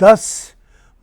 10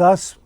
10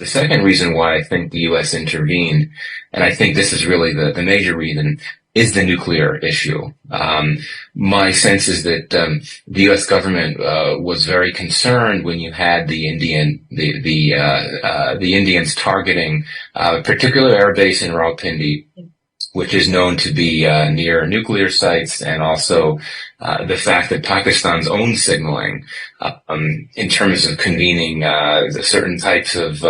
The second reason why I think the U.S. intervened, and I think this is really the major reason, is the nuclear issue. My sense is that the U.S. government was very concerned when you had the Indians targeting a particular air base in Rawalpindi, which is known to be near nuclear sites, and also the fact that Pakistan's own signaling in terms of convening certain types of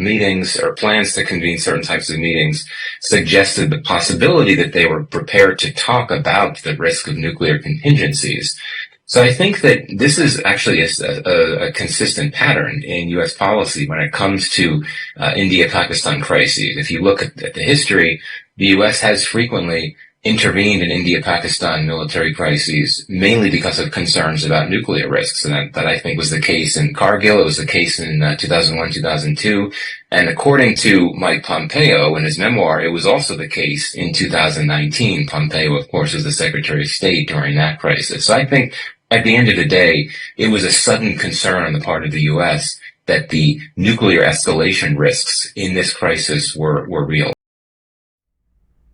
meetings or plans to convene certain types of meetings suggested the possibility that they were prepared to talk about the risk of nuclear contingencies. So I think that this is actually a consistent pattern in U.S. policy when it comes to India-Pakistan crises. If you look at the history, the U.S. has frequently intervened in India-Pakistan military crises, mainly because of concerns about nuclear risks. And that I think was the case in Kargil. It was the case in 2001, 2002. And according to Mike Pompeo in his memoir, it was also the case in 2019. Pompeo, of course, was the Secretary of State during that crisis. So I think at the end of the day, it was a sudden concern on the part of the U.S. that the nuclear escalation risks in this crisis were real.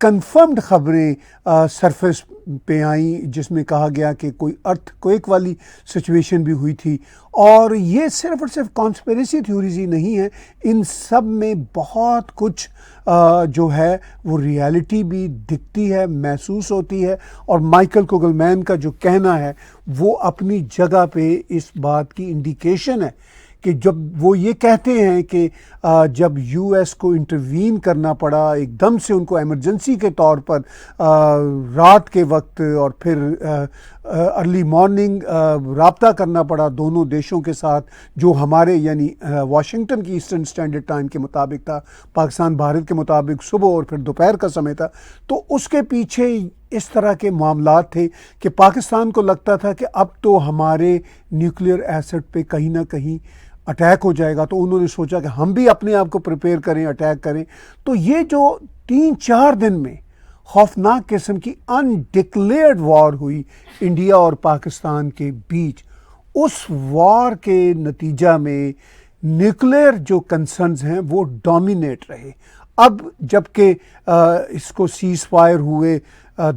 Confirmed خبریں surface پہ آئیں جس میں کہا گیا کہ کوئی ارتھ quick والی سچویشن بھی ہوئی تھی. اور یہ صرف اور صرف کانسپیریسی تھیوریز ہی نہیں ہیں, ان سب میں بہت کچھ جو ہے وہ ریالٹی بھی دکھتی ہے, محسوس ہوتی ہے. اور مائیکل کوگلمین کا جو کہنا ہے وہ اپنی جگہ پہ اس بات کی انڈیکیشن ہے کہ جب وہ یہ کہتے ہیں کہ جب یو ایس کو انٹروین کرنا پڑا ایک دم سے, ان کو ایمرجنسی کے طور پر رات کے وقت اور پھر ارلی مارننگ رابطہ کرنا پڑا دونوں دیشوں کے ساتھ, جو ہمارے یعنی واشنگٹن کی ایسٹرن اسٹینڈرڈ ٹائم کے مطابق تھا, پاکستان بھارت کے مطابق صبح اور پھر دوپہر کا سمے تھا. تو اس کے پیچھے اس طرح کے معاملات تھے کہ پاکستان کو لگتا تھا کہ اب تو ہمارے نیوکلیئر ایسٹ پہ کہیں نہ کہیں اٹیک ہو جائے گا, تو انہوں نے سوچا کہ ہم بھی اپنے آپ کو پریپیئر کریں, اٹیک کریں. تو یہ جو 3-4 دن میں خوفناک قسم کی انڈکلیئرڈ وار ہوئی انڈیا اور پاکستان کے بیچ, اس وار کے نتیجہ میں نیوکلیئر جو کنسرنز ہیں وہ ڈومینیٹ رہے. اب جب کہ اس کو سیز فائر ہوئے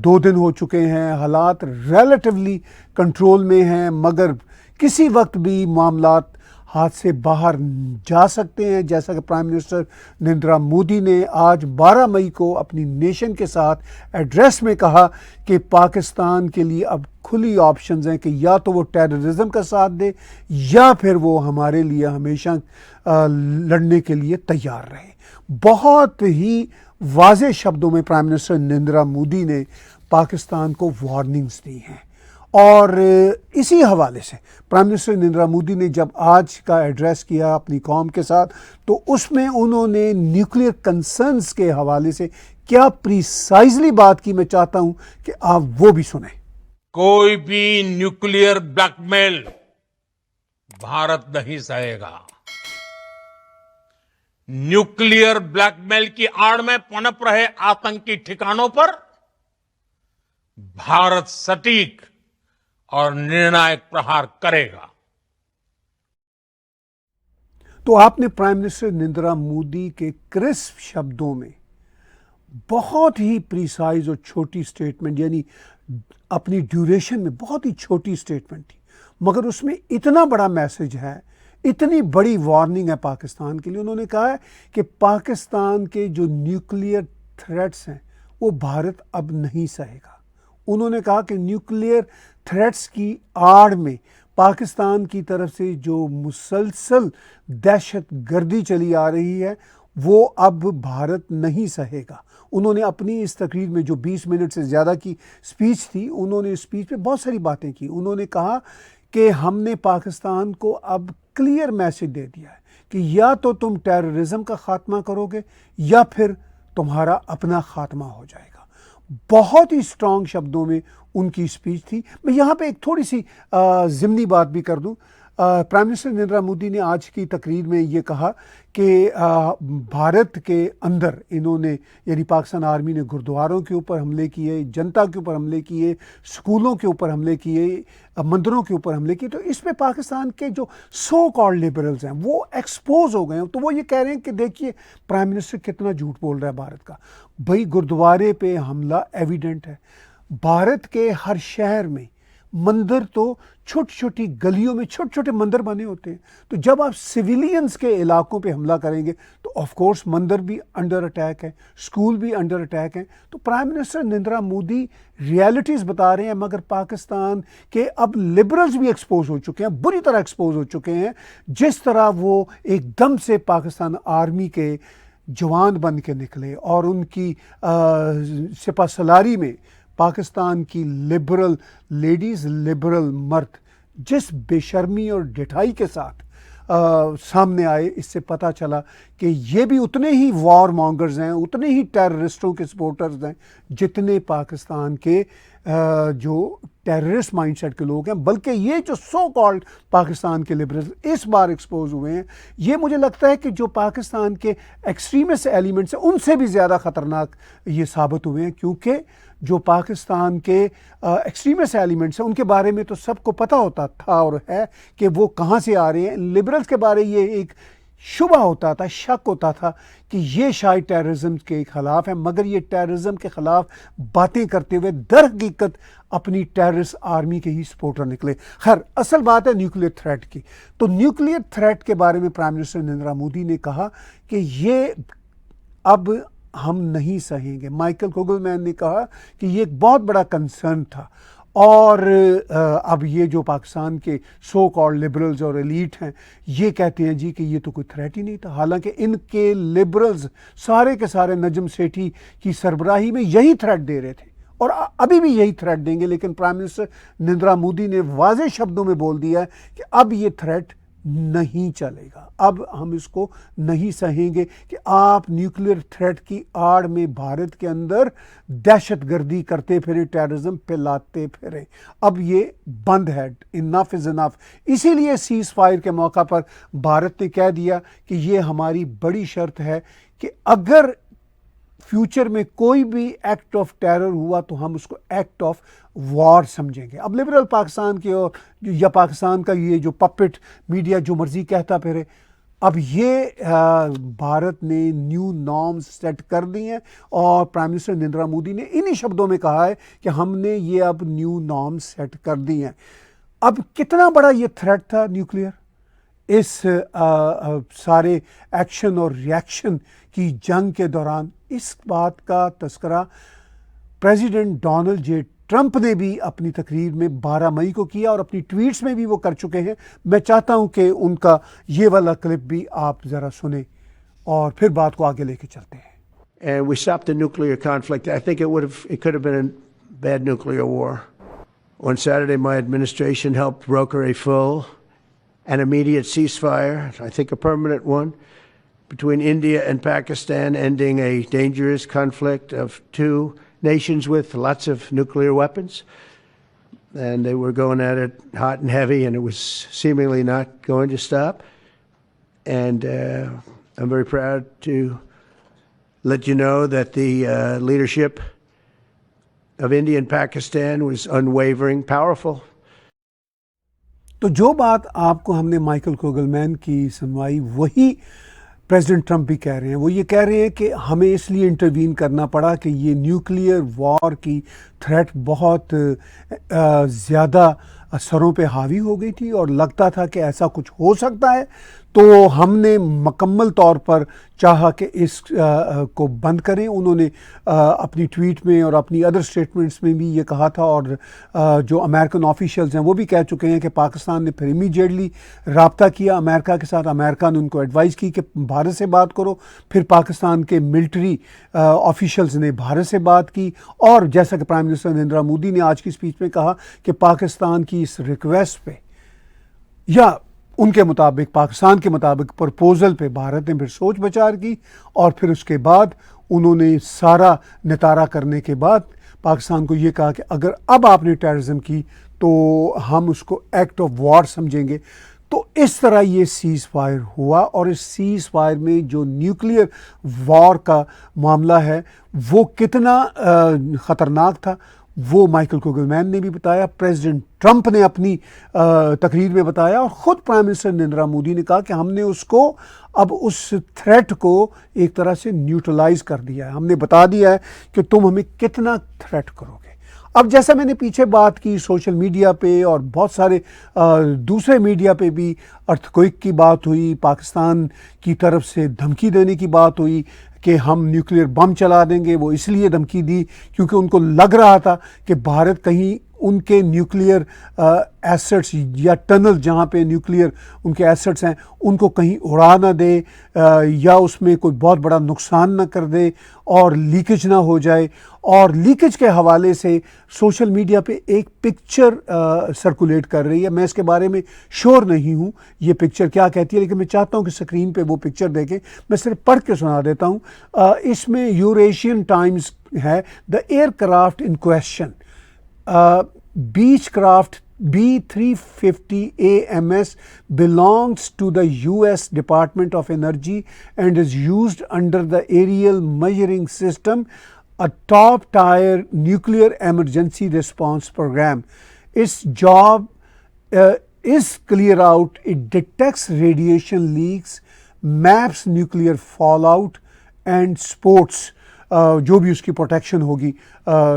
2 دن ہو چکے ہیں, حالات ریلیٹیولی کنٹرول میں ہیں, مگر کسی وقت بھی معاملات ہاتھ سے باہر جا سکتے ہیں. جیسا کہ پرائم منسٹر نریندر مودی نے آج 12 مئی کو اپنی نیشن کے ساتھ ایڈریس میں کہا کہ پاکستان کے لیے اب کھلی آپشنز ہیں کہ یا تو وہ ٹیررزم کا ساتھ دے یا پھر وہ ہمارے لیے ہمیشہ لڑنے کے لیے تیار رہے. بہت ہی واضح شبدوں میں پرائم منسٹر نریندر مودی نے پاکستان کو وارننگز دی ہیں. اور اسی حوالے سے پرائم منسٹر نریندر مودی نے جب آج کا ایڈریس کیا اپنی قوم کے ساتھ, تو اس میں انہوں نے نیوکلیئر کنسرنز کے حوالے سے کیا پریسائزلی بات کی, میں چاہتا ہوں کہ آپ وہ بھی سنیں. کوئی بھی نیوکلیئر بلیک میل بھارت نہیں سہے گا. نیوکلیئر بلیک میل کی آڑ میں پنپ رہے آتنکی ٹھکانوں پر بھارت سٹیک اور نرنائک پرہار کرے گا. تو آپ نے پرائم منسٹر نریندر مودی کے کرسپ شبدوں میں بہت ہی پریسائز اور چھوٹی سٹیٹمنٹ, یعنی اپنی ڈیوریشن میں بہت ہی چھوٹی سٹیٹمنٹ تھی, مگر اس میں اتنا بڑا میسج ہے, اتنی بڑی وارننگ ہے پاکستان کے لیے. انہوں نے کہا ہے کہ پاکستان کے جو نیوکلیئر تھریٹس ہیں وہ بھارت اب نہیں سہے گا. انہوں نے کہا کہ نیوکلیئر تھریٹس کی آڑ میں پاکستان کی طرف سے جو مسلسل دہشت گردی چلی آ رہی ہے وہ اب بھارت نہیں سہے گا. انہوں نے اپنی اس تقریر میں جو 20 منٹ سے زیادہ کی سپیچ تھی, انہوں نے اس سپیچ پہ بہت ساری باتیں کی. انہوں نے کہا کہ ہم نے پاکستان کو اب کلیئر میسج دے دیا ہے کہ یا تو تم ٹیررزم کا خاتمہ کرو گے یا پھر تمہارا اپنا خاتمہ ہو جائے گا. بہت ہی سٹرانگ شبدوں میں ان کی سپیچ تھی. میں یہاں پہ ایک تھوڑی سی ضمنی بات بھی کر دوں. پرائم منسٹر نریندر مودی نے آج کی تقریر میں یہ کہا کہ بھارت کے اندر انہوں نے یعنی پاکستان آرمی نے گردواروں کے اوپر حملے کیے, جنتا کے اوپر حملے کیے, سکولوں کے اوپر حملے کیے, مندروں کے اوپر حملے کیے. تو اس پہ پاکستان کے جو سو کالڈ لبرلز ہیں وہ ایکسپوز ہو گئے ہیں. تو وہ یہ کہہ رہے ہیں کہ دیکھیے پرائم منسٹر کتنا جھوٹ بول رہا ہے بھارت کا. بھائی گردوارے پہ حملہ ایویڈنٹ ہے. بھارت کے ہر شہر میں مندر تو چھوٹی چھوٹی گلیوں میں چھوٹے چھوٹے مندر بنے ہوتے ہیں. تو جب آپ سویلینز کے علاقوں پہ حملہ کریں گے تو آف کورس مندر بھی انڈر اٹیک ہے, اسکول بھی انڈر اٹیک ہیں. تو prime minister Narendra Modi realities بتا رہے ہیں, مگر پاکستان کے اب لبرلز بھی ایکسپوز ہو چکے ہیں, بری طرح ایکسپوز ہو چکے ہیں. جس طرح وہ ایک دم سے پاکستان آرمی کے جوان بن کے نکلے اور ان کی سپہ سالاری میں پاکستان کی لبرل لیڈیز, لبرل مرد جس بے شرمی اور ڈٹھائی کے ساتھ سامنے آئے, اس سے پتہ چلا کہ یہ بھی اتنے ہی وار مانگرز ہیں, اتنے ہی ٹیررسٹوں کے سپورٹرز ہیں جتنے پاکستان کے جو ٹیررسٹ مائنڈ سیٹ کے لوگ ہیں. بلکہ یہ جو سو کالڈ پاکستان کے لبرلز اس بار ایکسپوز ہوئے ہیں, یہ مجھے لگتا ہے کہ جو پاکستان کے ایکسٹریمسٹ ایلیمنٹس ہیں ان سے بھی زیادہ خطرناک یہ ثابت ہوئے ہیں. کیونکہ جو پاکستان کے ایکسٹریمسٹ ایلیمنٹس ہیں ان کے بارے میں تو سب کو پتہ ہوتا تھا اور ہے کہ وہ کہاں سے آ رہے ہیں. لبرلز کے بارے یہ ایک شبہ ہوتا تھا, شک ہوتا تھا کہ یہ شاید ٹیررزم کے خلاف ہے, مگر یہ ٹیررزم کے خلاف باتیں کرتے ہوئے در حقیقت اپنی ٹیررسٹ آرمی کے ہی سپورٹر نکلے. خیر, اصل بات ہے نیوکلیر تھریٹ کی. تو نیوکلیر تھریٹ کے بارے میں پرائم منسٹر نریندر مودی نے کہا کہ یہ اب ہم نہیں سہیں گے. مائیکل کوگل مین نے کہا کہ یہ ایک بہت بڑا کنسرن تھا, اور اب یہ جو پاکستان کے سو کالڈ لبرلز اور ایلیٹ ہیں یہ کہتے ہیں جی کہ یہ تو کوئی تھریٹ ہی نہیں تھا, حالانکہ ان کے لبرلز سارے کے سارے نجم سیٹھی کی سربراہی میں یہی تھریٹ دے رہے تھے اور ابھی بھی یہی تھریٹ دیں گے. لیکن پرائم منسٹر نریندر مودی نے واضح شبدوں میں بول دیا ہے کہ اب یہ تھریٹ نہیں چلے گا, اب ہم اس کو نہیں سہیں گے کہ آپ نیوکلیر تھریٹ کی آڑ میں بھارت کے اندر دہشت گردی کرتے پھریں, ٹیررزم پھیلاتے پھریں. اب یہ بند ہے, انف از انف. اسی لیے سیز فائر کے موقع پر بھارت نے کہہ دیا کہ یہ ہماری بڑی شرط ہے کہ اگر فیوچر میں کوئی بھی ایکٹ آف ٹیرر ہوا تو ہم اس کو ایکٹ آف وار سمجھیں گے. اب لبرل پاکستان کے یا پاکستان کا یہ جو پپٹ میڈیا جو مرضی کہتا پھرے, اب یہ بھارت نے نیو نارمز سیٹ کر دی ہیں, اور پرائم منسٹر نریندر مودی نے انہی شبدوں میں کہا ہے کہ ہم نے یہ اب نیو نارمز سیٹ کر دی ہیں. اب کتنا بڑا یہ تھریٹ تھا نیوکلیئر, اس سارے ایکشن اور ریاکشن کی جنگ کے دوران, اس بات کا تذکرہ پریزیڈنٹ ڈونلڈ جے ٹرمپ نے بھی اپنی تقریر میں 12 مئی کو کیا, اور اپنی ٹویٹس میں بھی وہ کر چکے ہیں. میں چاہتا ہوں کہ ان کا یہ والا کلپ بھی آپ ذرا سنیں اور پھر بات کو آگے لے کے چلتے ہیں. And we stopped the nuclear conflict. I think it could have been a bad nuclear war. On Saturday, my administration helped broker a full and immediate ceasefire, I think a permanent one, between India and Pakistan, ending a dangerous conflict of two nations with lots of nuclear weapons. And they were going at it hot and heavy, and it was seemingly not going to stop. And I'm very proud to let you know that the leadership of India and Pakistan was unwavering, powerful. تو جو بات آپ کو ہم نے Michael کوگل مین کی سنوائی وہی president Trump بھی کہہ رہے ہیں. وہ یہ کہہ رہے ہیں کہ ہمیں اس لیے انٹروین کرنا پڑا کہ یہ نیوکلیئر وار کی تھریٹ بہت زیادہ سروں پہ حاوی ہو گئی تھی اور لگتا تھا کہ ایسا کچھ ہو سکتا ہے, تو ہم نے مکمل طور پر چاہا کہ اس کو بند کریں. انہوں نے اپنی ٹویٹ میں اور اپنی ادر سٹیٹمنٹس میں بھی یہ کہا تھا, اور جو امریکن آفیشلز ہیں وہ بھی کہہ چکے ہیں کہ پاکستان نے پھر امیجیٹلی رابطہ کیا امریکہ کے ساتھ. امریکہ نے ان کو ایڈوائز کی کہ بھارت سے بات کرو. پھر پاکستان کے ملٹری آفیشلز نے بھارت سے بات کی, اور جیسا کہ پرائم منسٹر نریندر مودی نے آج کی اسپیچ میں کہا کہ پاکستان کی اس ریکویسٹ پہ یا ان کے مطابق پاکستان کے مطابق پرپوزل پہ بھارت نے پھر سوچ بچار کی, اور پھر اس کے بعد انہوں نے سارا نتارا کرنے کے بعد پاکستان کو یہ کہا کہ اگر اب آپ نے ٹیررزم کی تو ہم اس کو ایکٹ آف وار سمجھیں گے. تو اس طرح یہ سیز فائر ہوا, اور اس سیز فائر میں جو نیوکلیئر وار کا معاملہ ہے وہ کتنا خطرناک تھا وہ مائیکل کوگل مین نے بھی بتایا, پریزیڈنٹ ٹرمپ نے اپنی تقریر میں بتایا, اور خود پرائم منسٹر نریندر مودی نے کہا کہ ہم نے اس کو اب اس تھریٹ کو ایک طرح سے نیوٹرلائز کر دیا ہے. ہم نے بتا دیا ہے کہ تم ہمیں کتنا تھریٹ کرو گے. اب جیسا میں نے پیچھے بات کی سوشل میڈیا پہ اور بہت سارے دوسرے میڈیا پہ بھی ارتھکوئک کی بات ہوئی, پاکستان کی طرف سے دھمکی دینے کی بات ہوئی کہ ہم نیوکلیئر بم چلا دیں گے. وہ اس لیے دھمکی دی کیونکہ ان کو لگ رہا تھا کہ بھارت کہیں ان کے نیوکلیئر ایسٹس یا ٹنل جہاں پہ نیوکلیئر ان کے ایسٹس ہیں ان کو کہیں اڑا نہ دے, یا اس میں کوئی بہت بڑا نقصان نہ کر دے اور لیکیج نہ ہو جائے. اور لیکیج کے حوالے سے سوشل میڈیا پہ ایک پکچر سرکولیٹ کر رہی ہے. میں اس کے بارے میں شور نہیں ہوں یہ پکچر کیا کہتی ہے, لیکن میں چاہتا ہوں کہ اسکرین پہ وہ پکچر دیکھیں. میں صرف پڑھ کے سنا دیتا ہوں. اس میں یوریشین ٹائمز ہے, دا year craft in question Beechcraft B-350 AMS belongs to the US Department of Energy and is used under the Aerial Measuring System, a top-tier nuclear emergency response program. Its job is clear out. It detects radiation leaks maps nuclear fall out and sports جو بھی اس کی protection ہوگی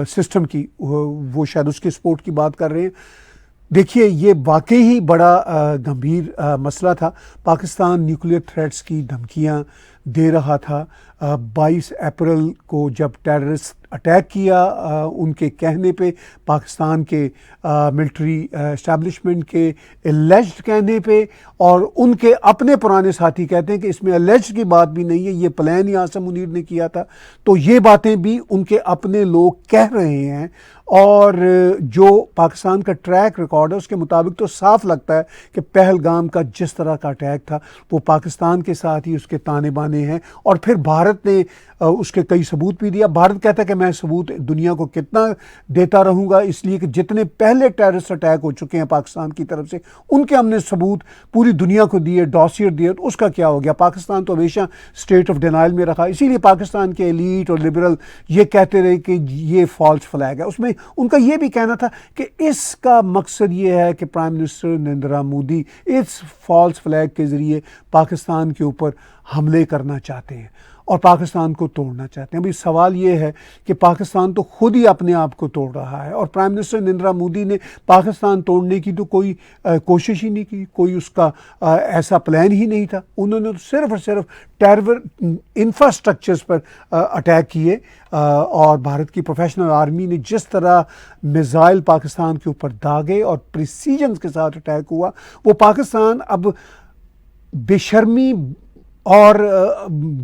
system کی، وہ شاید اس کے support کی بات کر رہے ہیں. دیکھیے یہ واقعی ہی بڑا گمبھیر مسئلہ تھا. پاکستان نیوکلیئر تھریٹس کی دھمکیاں دے رہا تھا. 22 اپریل کو جب ٹیررسٹ اٹیک کیا ان کے کہنے پہ، پاکستان کے ملٹری اسٹیبلشمنٹ کے الیجڈ کہنے پہ، اور ان کے اپنے پرانے ساتھی کہتے ہیں کہ اس میں الیجڈ کی بات بھی نہیں ہے، یہ پلان ہی عاصم منیر نے کیا تھا. تو یہ باتیں بھی ان کے اپنے لوگ کہہ رہے ہیں، اور جو پاکستان کا ٹریک ریکارڈ ہے اس کے مطابق تو صاف لگتا ہے کہ پہلگام کا جس طرح کا اٹیک تھا وہ پاکستان کے ساتھ ہی اس کے تانے بانے ہیں. اور پھر بھارت نے اس کے کئی ثبوت بھی دیا. بھارت کہتا ہے کہ میں ثبوت دنیا کو کتنا دیتا رہوں گا، اس لیے کہ جتنے پہلے ٹیررسٹ اٹیک ہو چکے ہیں پاکستان کی طرف سے ان کے ہم نے ثبوت پوری دنیا کو دیے، ڈاسیر دیے. تو اس کا کیا ہو گیا؟ پاکستان تو ہمیشہ اسٹیٹ آف ڈینائل میں رکھا. اسی لیے پاکستان کے ایلیٹ اور لبرل یہ کہتے رہے کہ یہ فالس فلیگ ہے. اس میں ان کا یہ بھی کہنا تھا کہ اس کا مقصد یہ ہے کہ پرائم منسٹر نریندر مودی اس فالس فلیگ کے ذریعے پاکستان کے اوپر حملے کرنا چاہتے ہیں اور پاکستان کو توڑنا چاہتے ہیں. ابھی سوال یہ ہے کہ پاکستان تو خود ہی اپنے آپ کو توڑ رہا ہے، اور پرائم منسٹر نریندر مودی نے پاکستان توڑنے کی تو کوئی کوشش ہی نہیں کی، کوئی اس کا ایسا پلان ہی نہیں تھا. انہوں نے صرف اور صرف ٹیرر انفراسٹرکچرز پر اٹیک کیے، اور بھارت کی پروفیشنل آرمی نے جس طرح میزائل پاکستان کے اوپر داغے اور پریسیجنز کے ساتھ اٹیک ہوا، وہ پاکستان اب بے شرمی اور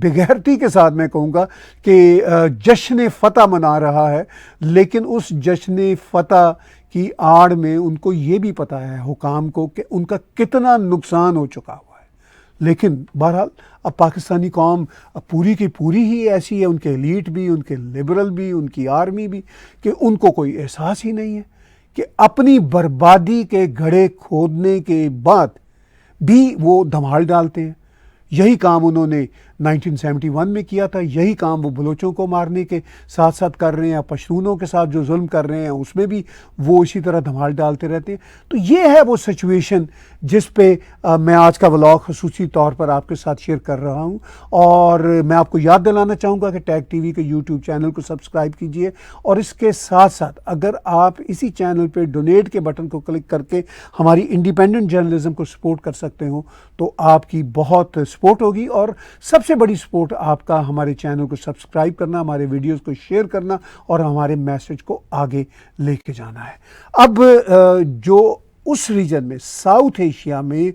بغیرتی کے ساتھ میں کہوں گا کہ جشن فتح منا رہا ہے. لیکن اس جشن فتح کی آڑ میں ان کو یہ بھی پتہ ہے حکام کو کہ ان کا کتنا نقصان ہو چکا ہوا ہے. لیکن بہرحال اب پاکستانی قوم پوری کی پوری ہی ایسی ہے، ان کے ایلیٹ بھی، ان کے لبرل بھی، ان کی آرمی بھی، کہ ان کو کوئی احساس ہی نہیں ہے کہ اپنی بربادی کے گڑھے کھودنے کے بعد بھی وہ دھمال ڈالتے ہیں. یہی کام انہوں نے 1971 میں کیا تھا، یہی کام وہ بلوچوں کو مارنے کے ساتھ ساتھ کر رہے ہیں، پشتونوں کے ساتھ جو ظلم کر رہے ہیں اس میں بھی وہ اسی طرح دھمال ڈالتے رہتے ہیں. تو یہ ہے وہ سچویشن جس پہ میں آج کا ولاگ خصوصی طور پر آپ کے ساتھ شیئر کر رہا ہوں. اور میں آپ کو یاد دلانا چاہوں گا کہ ٹیگ ٹی وی کے یوٹیوب چینل کو سبسکرائب کیجئے، اور اس کے ساتھ ساتھ اگر آپ اسی چینل پہ ڈونیٹ کے بٹن کو کلک کر کے ہماری انڈیپینڈنٹ جرنلزم کو سپورٹ کر سکتے ہو تو آپ کی بہت سپورٹ ہوگی. اور سب سے بڑی سپورٹ آپ کا ہمارے چینل کو سبسکرائب کرنا، ہمارے ویڈیوز کو شیئر کرنا اور ہمارے میسج کو آگے لے کے جانا ہے. اب جو اس ریجن میں ساؤتھ ایشیا میں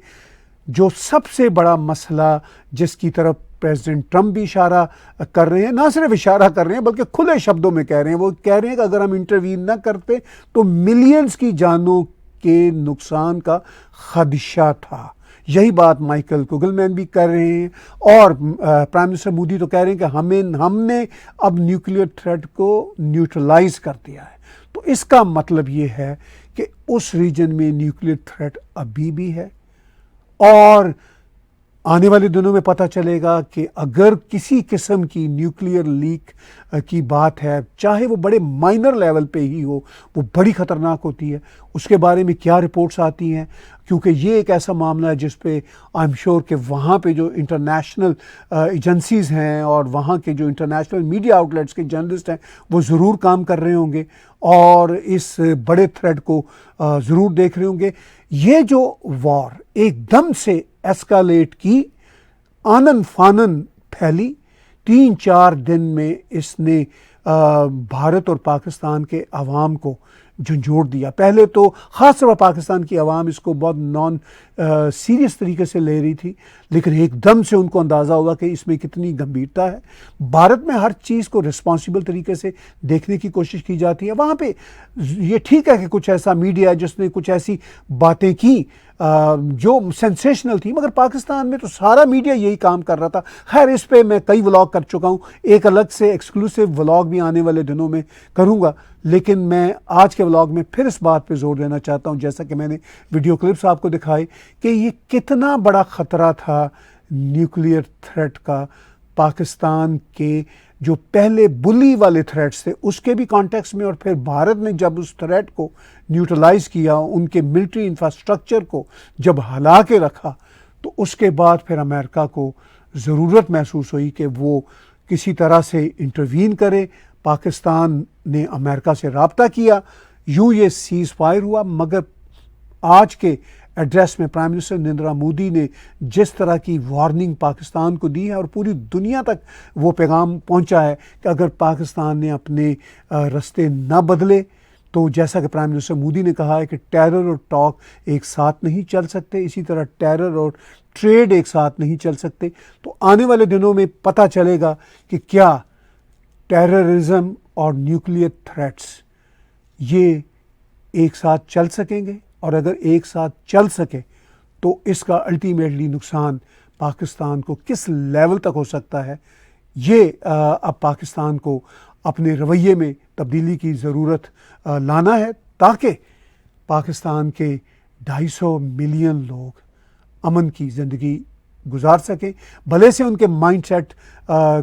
جو سب سے بڑا مسئلہ جس کی طرف پریزیڈنٹ ٹرمپ بھی اشارہ کر رہے ہیں، نہ صرف اشارہ کر رہے ہیں بلکہ کھلے شبدوں میں کہہ رہے ہیں، وہ کہہ رہے ہیں کہ اگر ہم انٹروین نہ کرتے تو ملینز کی جانوں کے نقصان کا خدشہ تھا. یہی بات مائیکل کوگلمین بھی کر رہے ہیں، اور پرائم منسٹر مودی تو کہہ رہے ہیں کہ ہم نے اب نیوکلیئر تھریٹ کو نیوٹرلائز کر دیا ہے. تو اس کا مطلب یہ ہے کہ اس ریجن میں نیوکلیئر تھریٹ ابھی بھی ہے، اور آنے والے دنوں میں پتہ چلے گا کہ اگر کسی قسم کی نیوکلیئر لیک کی بات ہے، چاہے وہ بڑے مائنر لیول پہ ہی ہو، وہ بڑی خطرناک ہوتی ہے. اس کے بارے میں کیا رپورٹس آتی ہیں، کیونکہ یہ ایک ایسا معاملہ ہے جس پہ آئی ایم شیور کہ وہاں پہ جو انٹرنیشنل ایجنسیز ہیں اور وہاں کے جو انٹرنیشنل میڈیا آؤٹلیٹس کے جرنلسٹ ہیں وہ ضرور کام کر رہے ہوں گے اور اس بڑے تھریٹ کو ضرور دیکھ رہے ہوں گے. یہ جو وار ایک دم سے ایسکالیٹ کی، آنن فانن پھیلی، 3-4 دن میں اس نے بھارت اور پاکستان کے عوام کو جھنجھوڑ دیا. پہلے تو خاص طور پر پاکستان کی عوام اس کو بہت نان سیریس طریقے سے لے رہی تھی، لیکن ایک دم سے ان کو اندازہ ہوا کہ اس میں کتنی گمبھیرتا ہے. بھارت میں ہر چیز کو رسپانسیبل طریقے سے دیکھنے کی کوشش کی جاتی ہے. وہاں پہ یہ ٹھیک ہے کہ کچھ ایسا میڈیا ہے جس نے کچھ ایسی باتیں کی جو سینسیشنل تھی، مگر پاکستان میں تو سارا میڈیا یہی کام کر رہا تھا. خیر اس پہ میں کئی ولاگ کر چکا ہوں، ایک الگ سے ایکسکلوسیو ولاگ بھی آنے والے دنوں میں کروں گا. لیکن میں آج کے ولاگ میں پھر اس بات پہ زور دینا چاہتا ہوں، جیسا کہ میں نے ویڈیو کلپس آپ کو دکھائے، کہ یہ کتنا بڑا خطرہ تھا نیوکلیئر تھریٹ کا پاکستان کے جو پہلے بلی والے تھریٹس تھے اس کے بھی کانٹیکس میں، اور پھر بھارت نے جب اس تھریٹ کو نیوٹرلائز کیا، ان کے ملٹری انفراسٹرکچر کو جب ہلا کے رکھا، تو اس کے بعد پھر امریکہ کو ضرورت محسوس ہوئی کہ وہ کسی طرح سے انٹروین کرے. پاکستان نے امریکہ سے رابطہ کیا, یوں یہ سیز فائر ہوا. مگر آج کے ایڈریس میں پرائم منسٹر نریندر مودی نے جس طرح کی وارننگ پاکستان کو دی ہے اور پوری دنیا تک وہ پیغام پہنچا ہے کہ اگر پاکستان نے اپنے رستے نہ بدلے تو جیسا کہ پرائم منسٹر مودی نے کہا ہے کہ ٹیرر اور ٹاک ایک ساتھ نہیں چل سکتے, اسی طرح ٹیرر اور ٹریڈ ایک ساتھ نہیں چل سکتے. تو آنے والے دنوں میں پتہ چلے گا کہ کیا ٹیررزم اور نیوکلیئر تھریٹس یہ ایک ساتھ چل سکیں گے, اور اگر ایک ساتھ چل سکے تو اس کا الٹیمیٹلی نقصان پاکستان کو کس لیول تک ہو سکتا ہے. یہ اب پاکستان کو اپنے رویے میں تبدیلی کی ضرورت لانا ہے تاکہ پاکستان کے 250 ملین لوگ امن کی زندگی گزار سکیں. بھلے سے ان کے مائنڈ سیٹ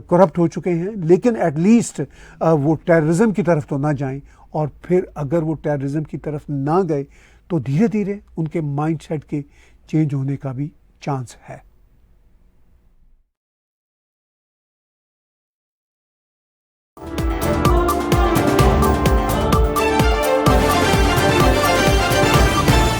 کرپٹ ہو چکے ہیں, لیکن ایٹ لیسٹ وہ ٹیررزم کی طرف تو نہ جائیں, اور پھر اگر وہ ٹیررزم کی طرف نہ گئے تو دھیرے دھیرے ان کے مائنڈ سیٹ کے چینج ہونے کا بھی چانس ہے.